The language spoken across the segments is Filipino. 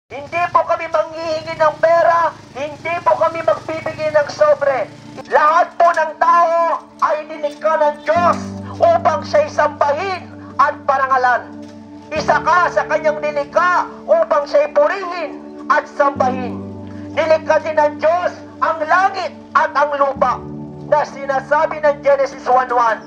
Hindi po kami manghihingi ng pera, hindi po kami magbibigay ng sobre. Lahat po ng tao ay nilikha ng Diyos upang siya'y sambahin at parangalan. Isa ka sa kanyang nilikha upang siya'y purihin at sambahin. Nilikha din ng Diyos ang langit at ang lupa na sinasabi ng Genesis 1:1.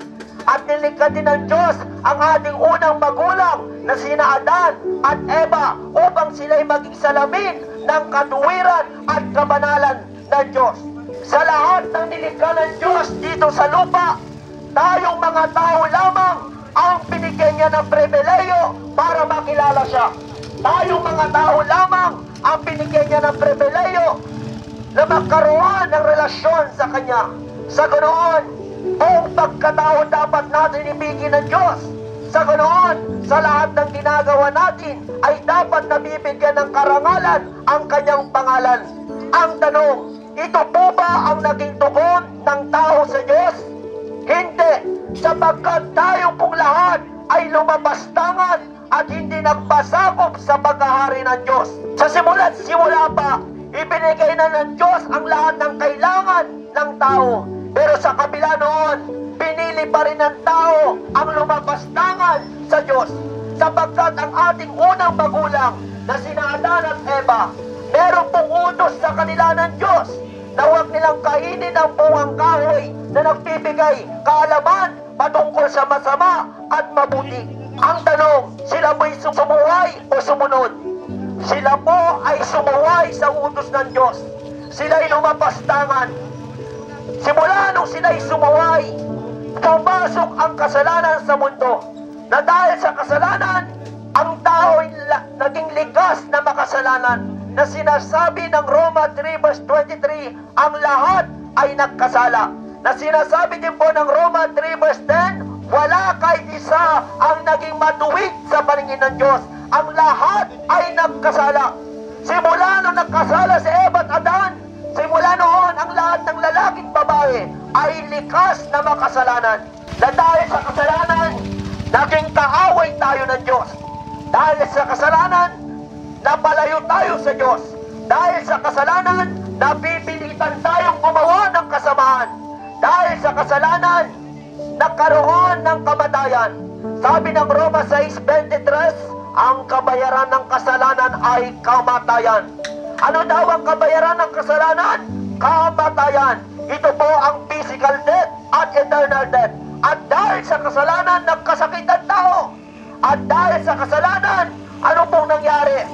At nilikha din ng Diyos ang ating unang magulang na sina Adan at Eva upang sila'y maging salamin ng katuwiran at kabanalan ng Diyos. Sa lahat ng nilikha ng Diyos dito sa lupa, tayong mga tao lamang ang binigyan niya ng pribileyo para makilala siya. Tayong mga tao lamang ang binigyan niya ng pribileyo na magkaroon ng relasyon sa Kanya. Sa ganoon, buong pagkatao dapat natin ibigin ng Diyos. Sa ganoon, sa lahat ng ginagawa natin ay dapat nabibigyan ng karangalan ang Kanyang pangalan. Ang tanong, ito po ba ang naging tugon ng tao sa Diyos? Hindi, sapagkat tayo pong lahat ay lumabastangan at hindi nagpasakop sa paghahari ng Diyos. Sa simula't simula pa, ibinigay na ng Diyos ang lahat ng kailangan ng tao. Pero sa kabila noon, pinili pa rin ng tao ang lumabastangan sa Diyos. Sapagkat ang ating unang magulang na sina Adan at Eva, meron pong utos sa kanila ng Diyos na huwag nilang kainin ang bungang kahoy na nagbibigay kaalaman patungkol sa masama at mabuti. Ang tanong, sila mo'y sumuway o sumunod? Sila po ay sumuway sa utos ng Diyos. Sila'y lumabastangan. Simula nung sila'y sumuway, pumasok ang kasalanan sa mundo. Na dahil sa kasalanan, ang tao ay naging likas na makasalanan. Na sinasabi ng Roma 3 verse 23, ang lahat ay nagkasala. Na sinasabi din po ng Roma 3 verse 10, wala kahit isa ang naging matuwid sa paningin ng Diyos. Ang lahat ay nagkasala. Simula nung nagkasala si Eva at Adan, simula noon ang lahat ng lalaking babae ay likas na makasalanan. Na dahil sa kasalanan, naging kaaway tayo ng Diyos. Dahil sa kasalanan, napalayo tayo sa Diyos. Dahil sa kasalanan, napipilitan tayong gumawa ng kasamaan. Dahil sa kasalanan, nagkaroon ng kamatayan. Sabi ng Roma 6:23, ang kabayaran ng kasalanan ay kamatayan. Ano daw ang kabayaran ng kasalanan? Kamatayan. Ito po ang physical death at eternal death. At dahil sa kasalanan, nagkasakit ang tao. At dahil sa kasalanan, ano pong nangyari?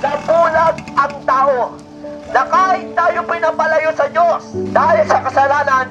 Nabulag ang tao. Na kahit tayo pinapalayo sa Diyos, dahil sa kasalanan,